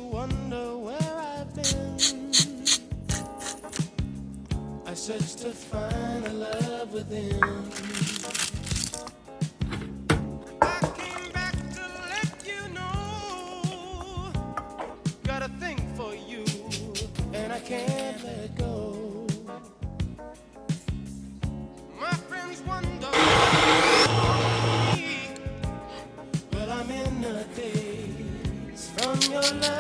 wonder where I've been. I search to find a love within. I came back to let you know. Got a thing for you, and I can't let it go. My friends wonder. Well, I'm in a daze from your love.